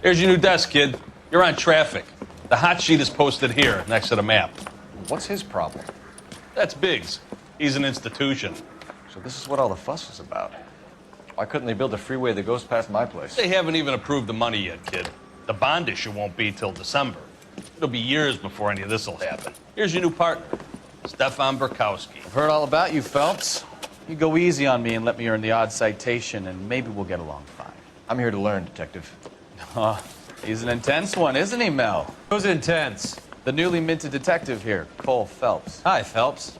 Here's your new desk, kid. You're on traffic. The hot sheet is posted here, next to the map. What's his problem? That's Biggs. He's an institution. So this is what all the fuss is about. Why couldn't they build a freeway that goes past my place? They haven't even approved the money yet, kid. The bond issue won't be till December. It'll be years before any of this will happen. Here's your new partner, Stefan Burkowski. I've heard all about you, Phelps. You go easy on me and let me earn the odd citation, and maybe we'll get along fine. I'm here to learn, Detective. He's an intense one, isn't he, Mel? Who's intense? The newly minted detective here, Cole Phelps. Hi, Phelps.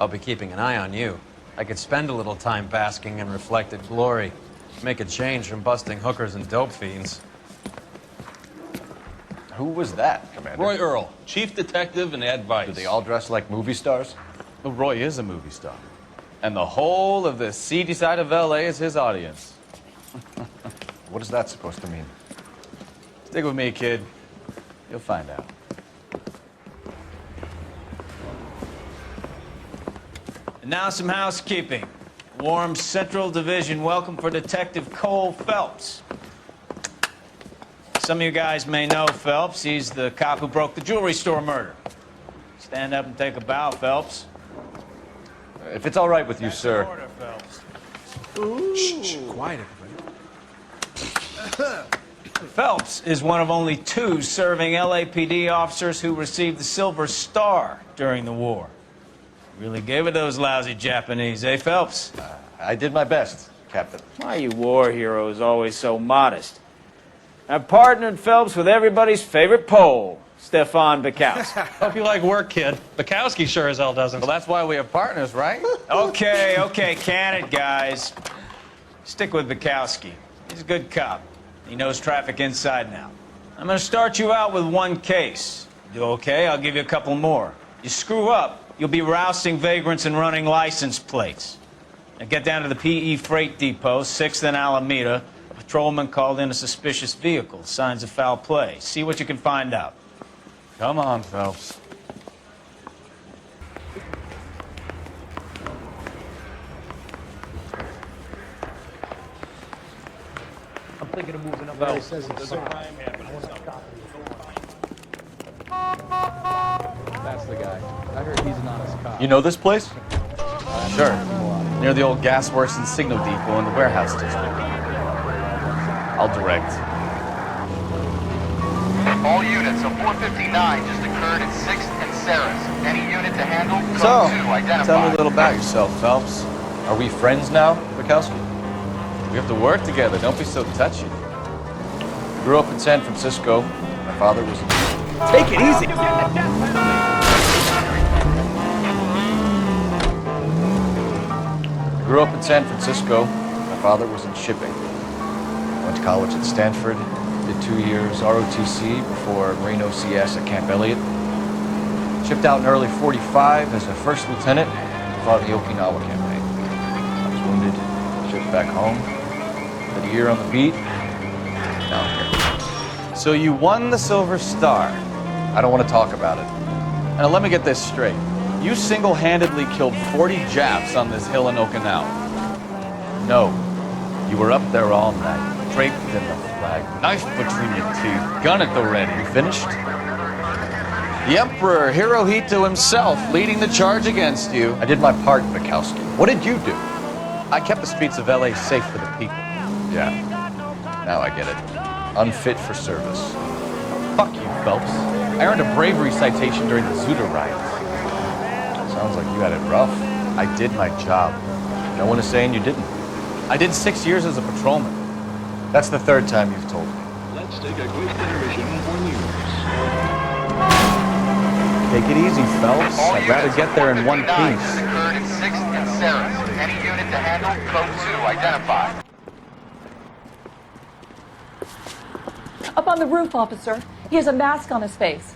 I'll be keeping an eye on you. I could spend a little time basking in reflected glory. Make a change from busting hookers and dope fiends. Who was that, Commander? Roy Earl, chief detective and advice. Do they all dress like movie stars? Well, Roy is a movie star. And the whole of the seedy side of L.A. is his audience. What is that supposed to mean? Stick with me, kid. You'll find out. And now some housekeeping. Warm Central Division welcome for Detective Cole Phelps. Some of you guys may know Phelps. He's the cop who broke the jewelry store murder. Stand up and take a bow, Phelps. If it's all right with you, sir. Order, Phelps. Shh, quiet, everybody. Phelps is one of only 2 serving LAPD officers who received the Silver Star during the war. Really gave it those lousy Japanese, eh, Phelps? I did my best, Captain. Why are you war heroes always so modest? I've partnered Phelps with everybody's favorite Pole, Stefan Burkowski. Hope you like work, kid. Bukowski sure as hell doesn't. Well, that's why we have partners, right? Okay, can it, guys. Stick with Bukowski. He's a good cop. He knows traffic inside now. I'm gonna start you out with 1 case. Do okay? I'll give you a couple more. You screw up, you'll be rousting vagrants and running license plates. Now get down to the PE Freight Depot, 6th and Alameda. A patrolman called in a suspicious vehicle. Signs of foul play. See what you can find out. Come on, Phelps. I'm thinking of moving up. Well, says it's That's the guy. I heard he's an honest cop. You know this place? Sure. Near the old gasworks and signal depot in the warehouse district. I'll direct. All units, a 459 just occurred at 6th and Sarah's. Any unit to handle? So, Code 2 identified. tell me a little about yourself, Phelps. Are we friends now, Bukowski? We have to work together. Don't be so touchy. Grew up in San Francisco. My father was in... Take it easy. Grew up in San Francisco. My father was in shipping. Went to college at Stanford. Did 2 years ROTC before Marine OCS at Camp Elliott. Shipped out in early '45 as a first lieutenant. Fought in the Okinawa campaign. I was wounded. Shipped back home. Did a year on the beat. Now I'm here. So you won the Silver Star. I don't want to talk about it. Now let me get this straight. You single-handedly killed 40 Japs on this hill in Okinawa. No. You were up there all night, draped in the flag, knife between your teeth, gun at the ready. You finished? The Emperor Hirohito himself leading the charge against you. I did my part, Bukowski. What did you do? I kept the streets of LA safe for the people. Yeah. Now I get it. Unfit for service. Fuck you, Phelps. I earned a bravery citation during the Zuda riots. Sounds like you had it rough. I did my job. No one is saying you didn't. I did 6 years as a patrolman. That's the 3rd time you've told me. Let's take a quick intermission for news. Take it easy, Phelps. All I'd rather units, get there in one 459 piece. just occurred at 6th and Sarah's. Any unit to handle? Code 2 identified. Up on the roof, officer. He has a mask on his face.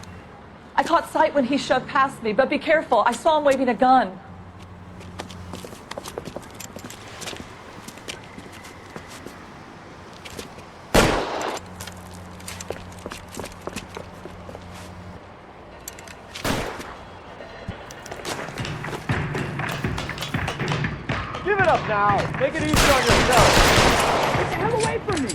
I caught sight when he shoved past me, but be careful. I saw him waving a gun. Give it up now. Make it easy on yourself. Get the hell away from me.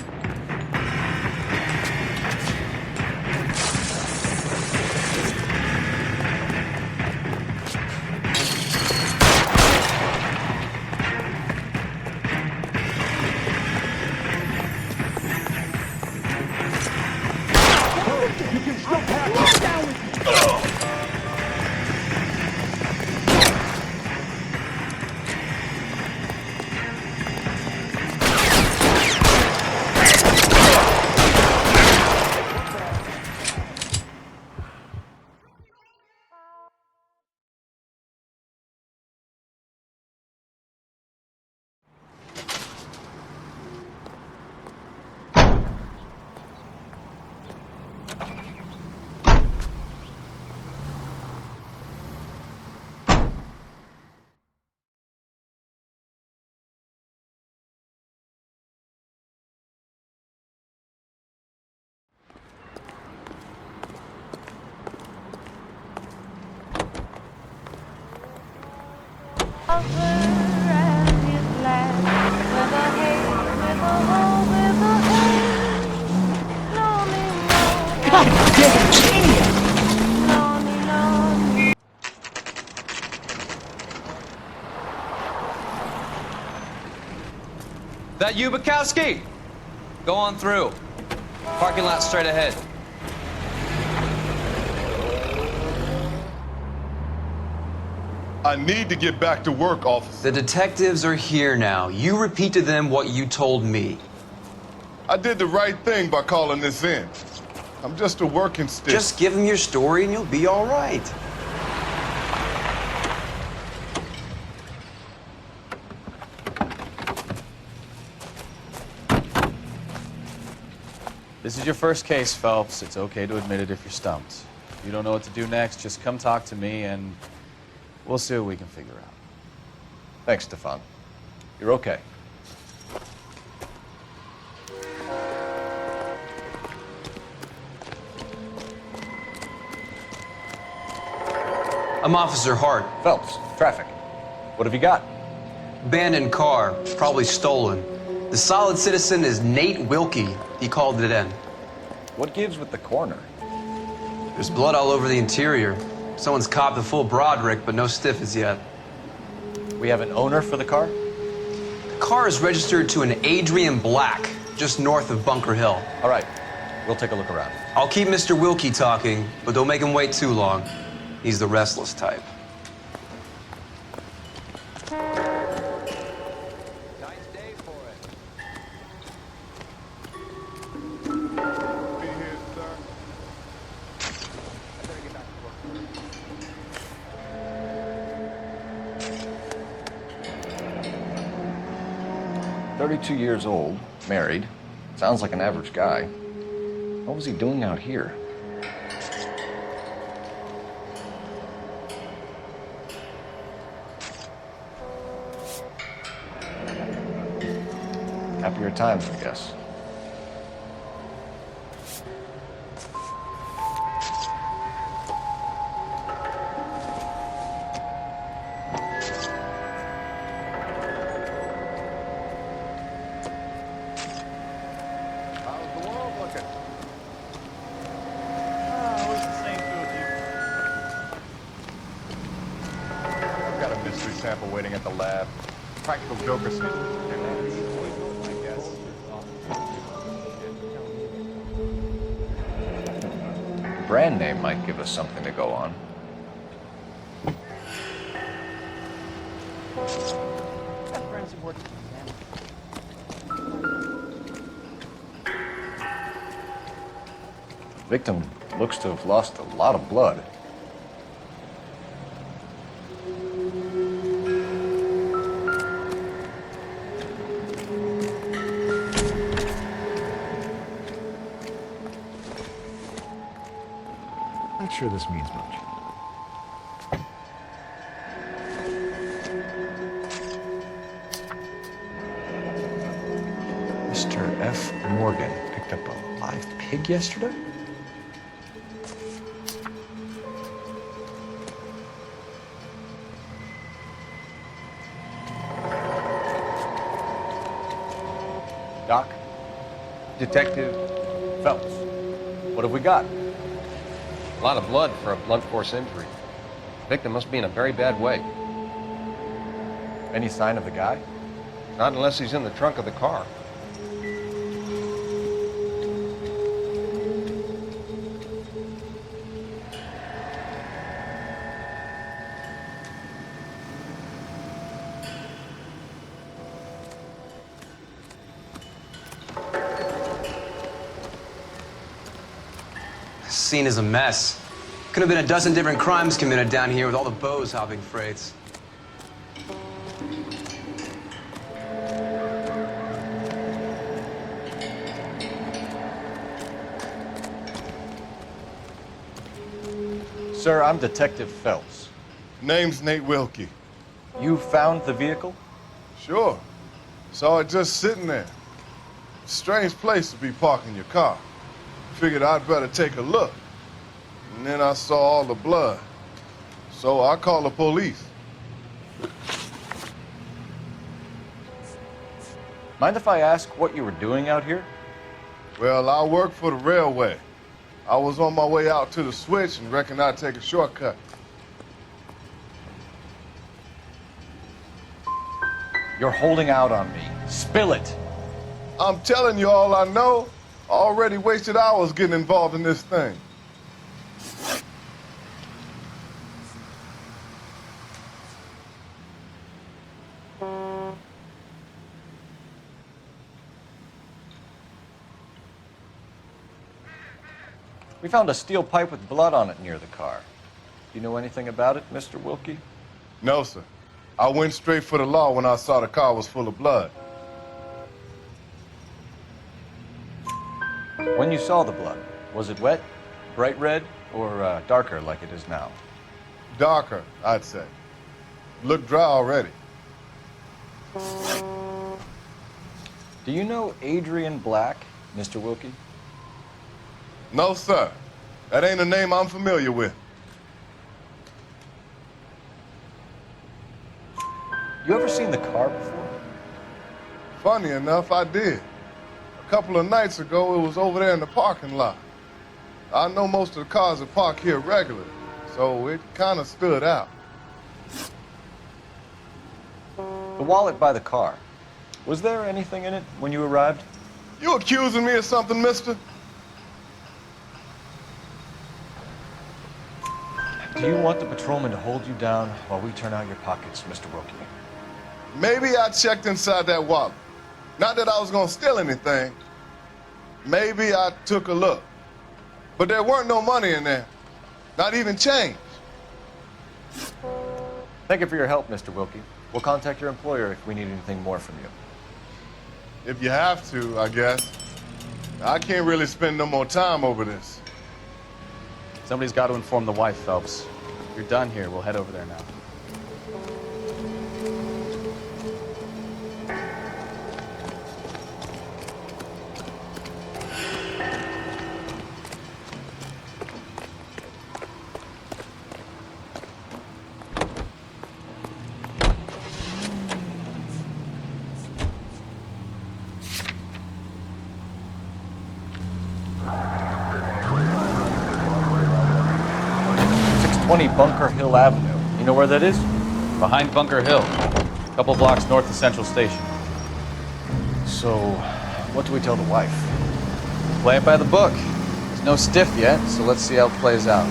That you, Bukowski? Go on through. Parking lot straight ahead. I need to get back to work, officer. The detectives are here now. You repeat to them what you told me. I did the right thing by calling this in. I'm just a working stick. Just give them your story and you'll be all right. This is your first case, Phelps. It's okay to admit it if you're stumped. If you don't know what to do next, just come talk to me and we'll see what we can figure out. Thanks, Stefan. You're okay. I'm Officer Hart. Phelps, traffic. What have you got? Abandoned car, probably stolen. The solid citizen is Nate Wilkie. He called it in. What gives with the coroner? There's blood all over the interior. Someone's copped the full Broderick, but no stiff as yet. We have an owner for the car? The car is registered to an Adrian Black, just north of Bunker Hill. All right, we'll take a look around. I'll keep Mr. Wilkie talking, but don't make him wait too long. He's the restless type. Nice day for it. Be here, sir. I better get back to work. 32 years old, married. Sounds like an average guy. What was he doing out here? Happier times, I guess. How's the world looking? I've got a mystery sample waiting at the lab. Practical joker sneak. I guess. The brand name might give us something to go on. The victim looks to have lost a lot of blood. Not sure this means much. Mr. F. Morgan picked up a live pig yesterday? Doc? Detective Phelps. What have we got? A lot of blood for a blunt force injury. The victim must be in a very bad way. Any sign of the guy? Not unless he's in the trunk of the car. Scene is a mess. Could have been a dozen different crimes committed down here with all the bows hopping freights. Sir, I'm Detective Phelps. Name's Nate Wilkie. You found the vehicle? Sure. Saw it just sitting there. Strange place to be parking your car. Figured I'd better take a look. And then I saw all the blood. So I called the police. Mind if I ask what you were doing out here? Well, I work for the railway. I was on my way out to the switch and reckoned I'd take a shortcut. You're holding out on me. Spill it. I'm telling you all I know. I already wasted hours getting involved in this thing. We found a steel pipe with blood on it near the car. Do you know anything about it, Mr. Wilkie? No, sir. I went straight for the law when I saw the car was full of blood. When you saw the blood, was it wet, bright red, or darker like it is now? Darker, I'd say. Looked dry already. Do you know Adrian Black, Mr. Wilkie? No, sir. That ain't a name I'm familiar with. You ever seen the car before? Funny enough, I did. A couple of nights ago, it was over there in the parking lot. I know most of the cars are parked here regularly, so it kind of stood out. The wallet by the car. Was there anything in it when you arrived? You accusing me of something, mister? Do you want the patrolman to hold you down while we turn out your pockets, Mr. Wilkie? Maybe I checked inside that wallet. Not that I was gonna steal anything. Maybe I took a look. But there weren't no money in there. Not even change. Thank you for your help, Mr. Wilkie. We'll contact your employer if we need anything more from you. If you have to, I guess. I can't really spend no more time over this. Somebody's got to inform the wife, Phelps. If you're done here, we'll head over there now. Bunker Hill Avenue. You know where that is? Behind Bunker Hill, a couple blocks north of Central Station. So, what do we tell the wife? Play it by the book. There's no stiff yet, so let's see how it plays out.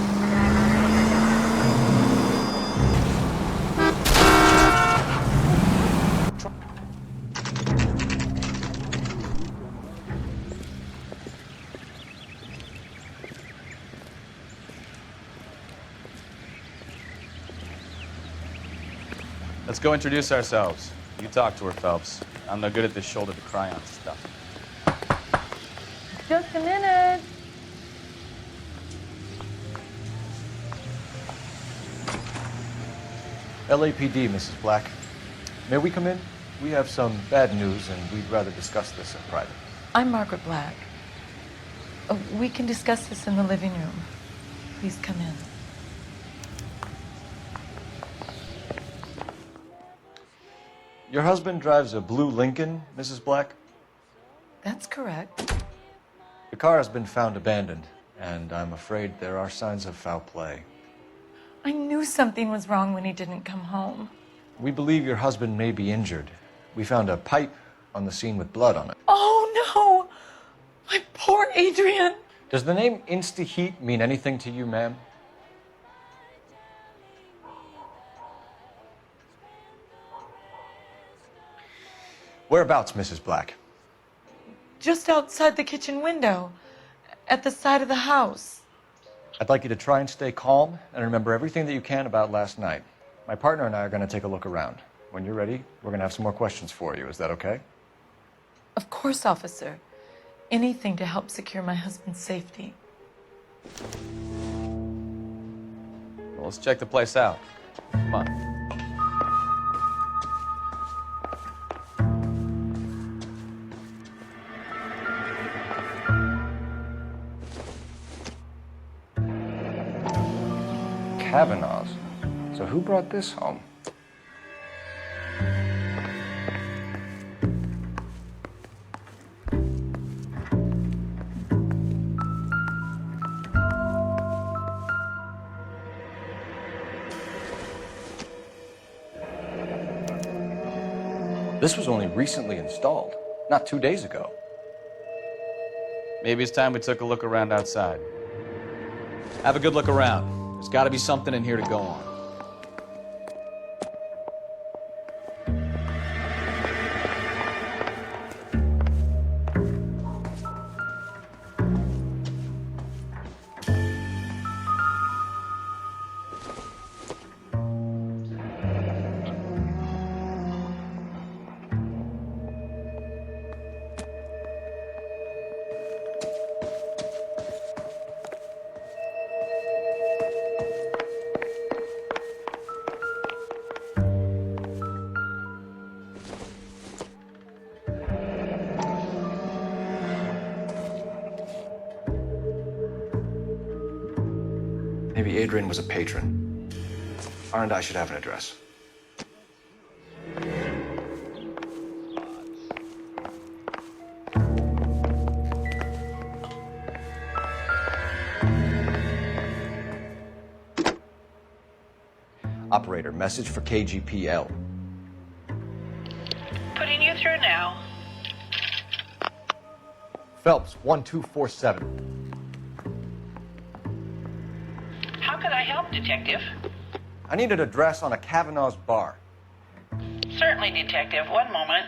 Let's go introduce ourselves. You talk to her, Phelps. I'm no good at this shoulder to cry on stuff. Just a minute. LAPD, Mrs. Black. May we come in? We have some bad news, and we'd rather discuss this in private. I'm Margaret Black. We can discuss this in the living room. Please come in. Your husband drives a blue Lincoln, Mrs. Black? That's correct. The car has been found abandoned, and I'm afraid there are signs of foul play. I knew something was wrong when he didn't come home. We believe your husband may be injured. We found a pipe on the scene with blood on it. Oh, no! My poor Adrian! Does the name Insta-Heat mean anything to you, ma'am? Whereabouts, Mrs. Black? Just outside the kitchen window, at the side of the house. I'd like you to try and stay calm and remember everything that you can about last night. My partner and I are going to take a look around. When you're ready, we're going to have some more questions for you. Is that okay? Of course, officer. Anything to help secure my husband's safety. Well, let's check the place out. Come on. Kavanaugh's. So who brought this home? This was only recently installed, not 2 days ago. Maybe it's time we took a look around outside. Have a good look around. There's got to be something in here to go on. Maybe Adrian was a patron. R&I should have an address. Operator, message for KGPL. Putting you through now. Phelps, 1247. How could I help, Detective? I need an address on a Kavanaugh's bar. Certainly, Detective. One moment.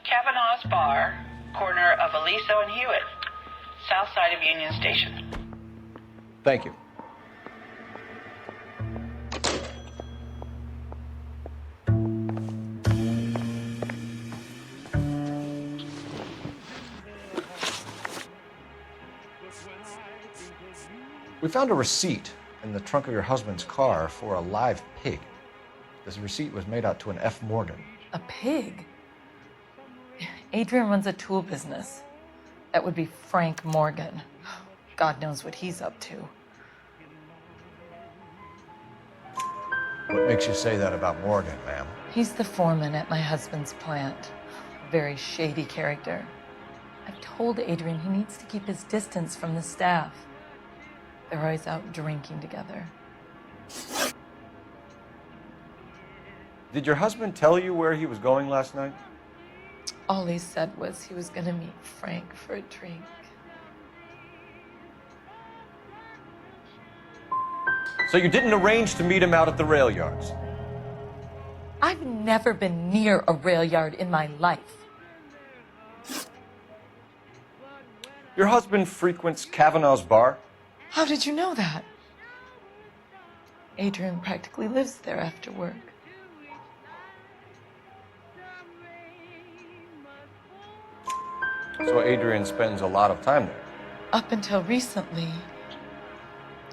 Kavanaugh's Bar, corner of Aliso and Hewitt, south side of Union Station. Thank you. We found a receipt in the trunk of your husband's car for a live pig. This receipt was made out to an F. Morgan. A pig? Adrian runs a tool business. That would be Frank Morgan. God knows what he's up to. What makes you say that about Morgan, ma'am? He's the foreman at my husband's plant. A very shady character. I've told Adrian he needs to keep his distance from the staff. They're always out drinking together. Did your husband tell you where he was going last night? All he said was he was gonna meet Frank for a drink. So you didn't arrange to meet him out at the rail yards? I've never been near a rail yard in my life. Your husband frequents Kavanaugh's bar? How did you know that? Adrian practically lives there after work. So Adrian spends a lot of time there? Up until recently,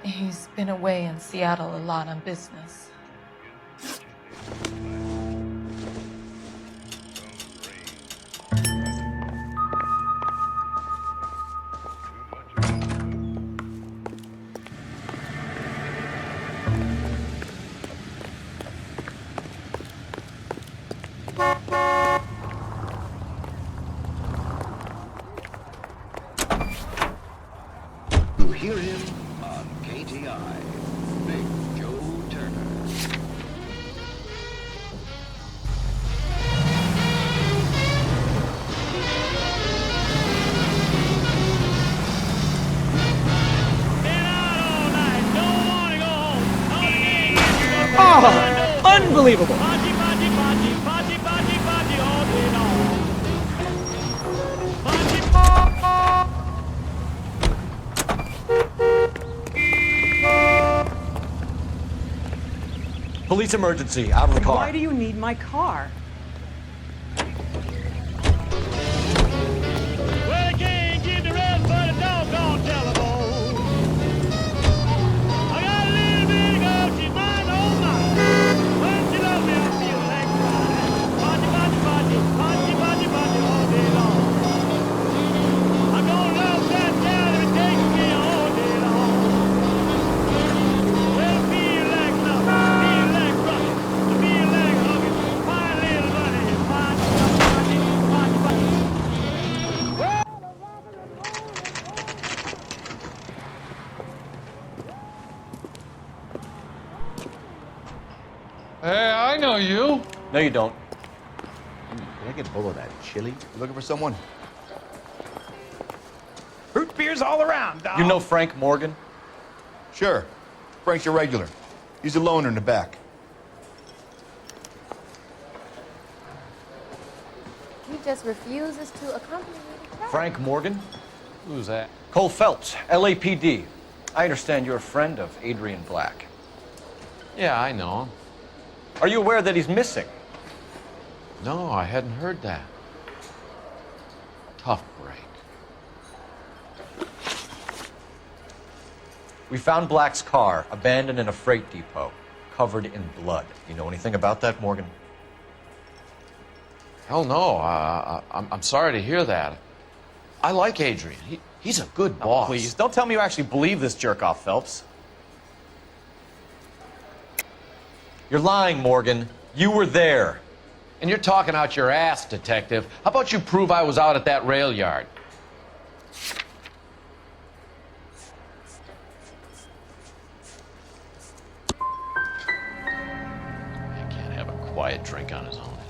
he's been away in Seattle a lot on business. You hear him on KTI, Big Joe Turner. Oh, unbelievable. Police emergency, out of the car. Why do you need my car? Well, I can't get the rest, but a doggone telephone. I got a little bit of girl, she's mine, oh mine. When she loves me, I feel like crying. Party, party, party, party, party, party all day long. I'm gonna love that gal if it takes me all day long. Well, I feel like nothing, I feel like running, I feel like hugging. My little buddy, party, party, party, party. Hey, I know you. No, you don't. Can I get a bowl of that chili? You looking for someone? Root beers all around, dog. You know Frank Morgan? Sure. Frank's your regular. He's a loner in the back. He just refuses to accompany me to class. Frank Morgan? Who's that? Cole Phelps, LAPD. I understand you're a friend of Adrian Black. Yeah, I know him. Are you aware that he's missing? No, I hadn't heard that. Tough break. We found Black's car abandoned in a freight depot, covered in blood. You know anything about that, Morgan? Hell no. I'm sorry to hear that. I like Adrian. He's a good boss. Please, don't tell me you actually believe this jerk-off, Phelps. You're lying, Morgan. You were there. And you're talking out your ass, detective. How about you prove I was out at that rail yard? I can't have a quiet drink on his own anymore.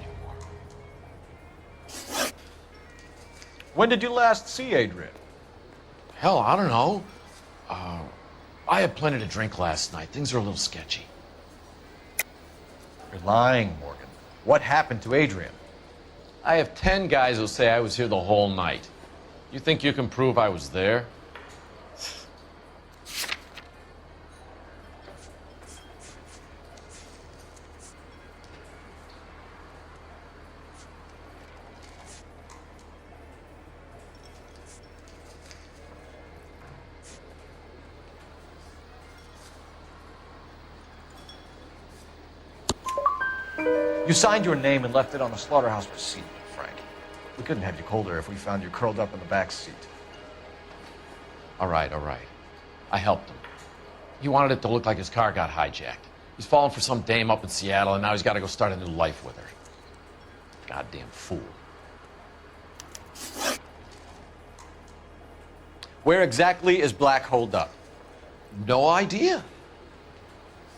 When did you last see Adrian? Hell, I don't know. I had plenty to drink last night. Things are a little sketchy. You're lying, Morgan. What happened to Adrian? I have 10 guys who say I was here the whole night. You think you can prove I was there? You signed your name and left it on the slaughterhouse receipt, Frank. We couldn't have you colder if we found you curled up in the back seat. All right. I helped him. He wanted it to look like his car got hijacked. He's fallen for some dame up in Seattle, and now he's got to go start a new life with her. Goddamn fool. Where exactly is Black holed up? No idea.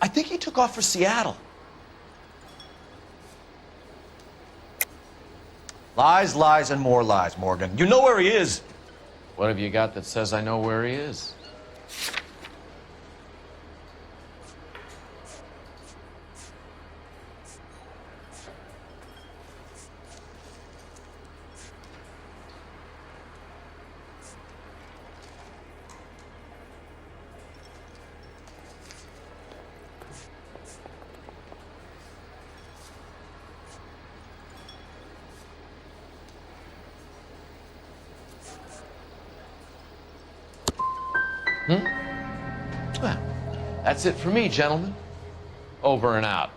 I think he took off for Seattle. Lies, lies, and more lies, Morgan. You know where he is. What have you got that says I know where he is? Well, that's it for me, gentlemen. Over and out.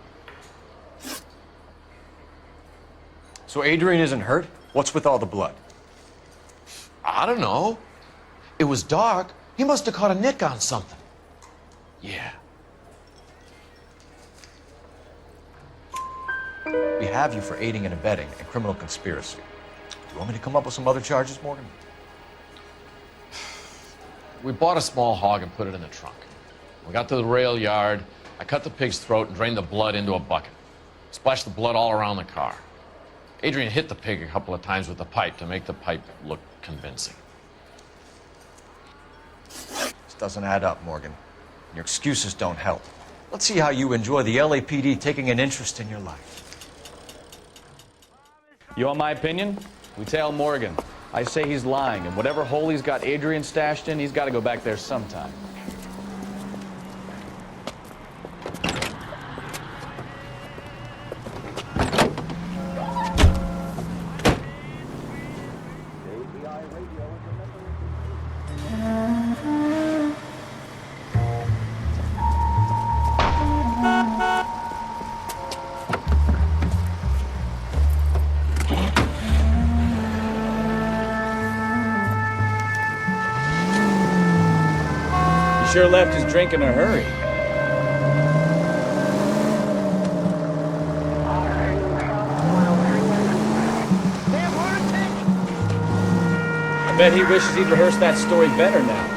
So Adrian isn't hurt? What's with all the blood? I don't know. It was dark. He must have caught a nick on something. Yeah. We have you for aiding and abetting and criminal conspiracy. Do you want me to come up with some other charges, Morgan? We bought a small hog and put it in the trunk. We got to the rail yard. I cut the pig's throat and drained the blood into a bucket. Splashed the blood all around the car. Adrian hit the pig a couple of times with the pipe to make the pipe look convincing. This doesn't add up, Morgan. Your excuses don't help. Let's see how you enjoy the LAPD taking an interest in your life. You want my opinion? We tail Morgan. I say he's lying, and whatever hole he's got Adrian stashed in, he's got to go back there sometime. Sure left his drink in a hurry. I bet he wishes he'd rehearsed that story better now.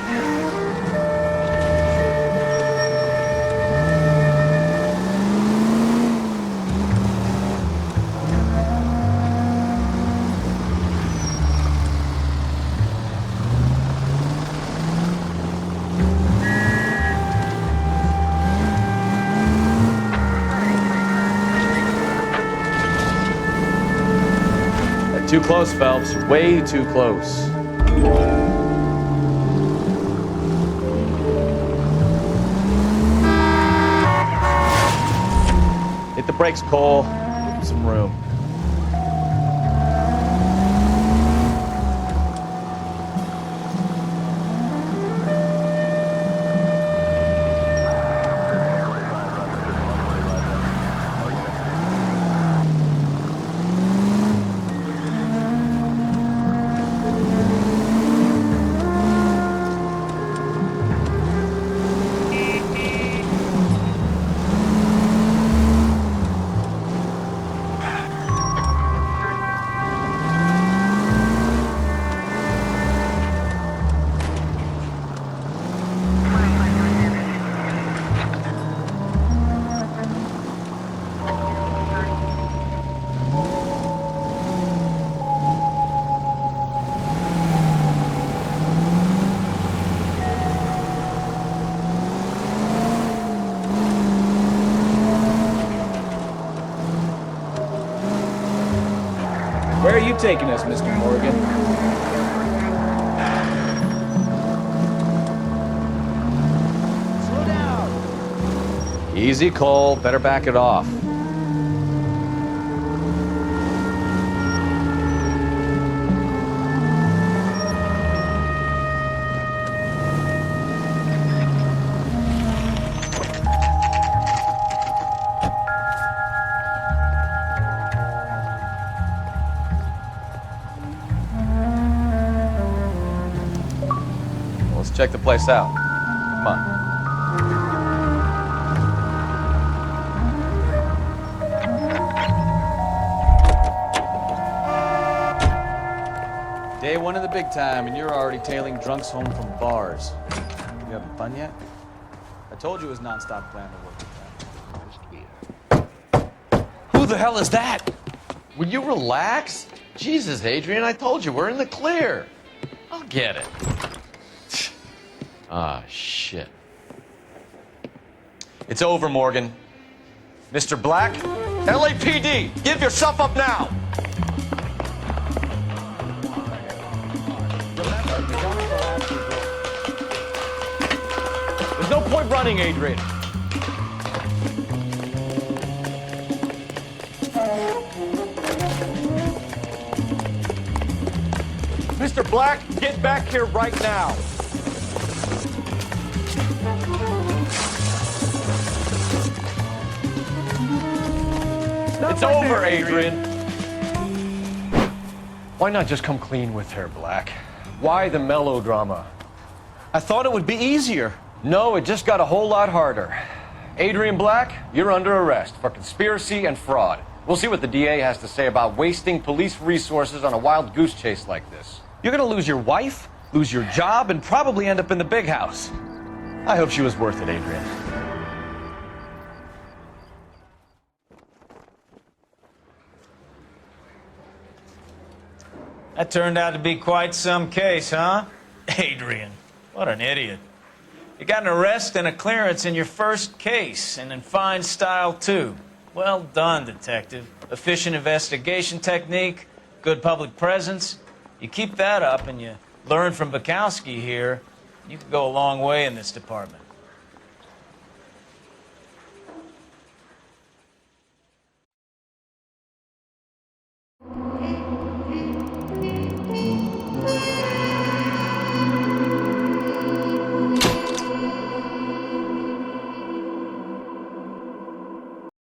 too close, Phelps. You're way too close. Hit the brakes, Cole. Give him some room. Where are you taking us, Mr. Morgan? Slow down. Easy, Cole. Better back it off. Let's check the place out. Come on. Day one of the big time, and you're already tailing drunks home from bars. You having fun yet? I told you it was nonstop plan to work. Who the hell is that? Will you relax? Jesus, Adrian, I told you, we're in the clear. I'll get it. Ah, shit. It's over, Morgan. Mr. Black, LAPD, give yourself up now! There's no point running, Adrian. Mr. Black, get back here right now. It's over, Adrian. Why not just come clean with her, Black? Why the melodrama? I thought it would be easier. No, it just got a whole lot harder. Adrian Black, you're under arrest for conspiracy and fraud. We'll see what the DA has to say about wasting police resources on a wild goose chase like this. You're gonna lose your wife, lose your job, and probably end up in the big house. I hope she was worth it, Adrian. That turned out to be quite some case, huh? Adrian, what an idiot. You got an arrest and a clearance in your first case, and in fine style, too. Well done, detective. Efficient investigation technique, good public presence. You keep that up and you learn from Bukowski here, you could go a long way in this department.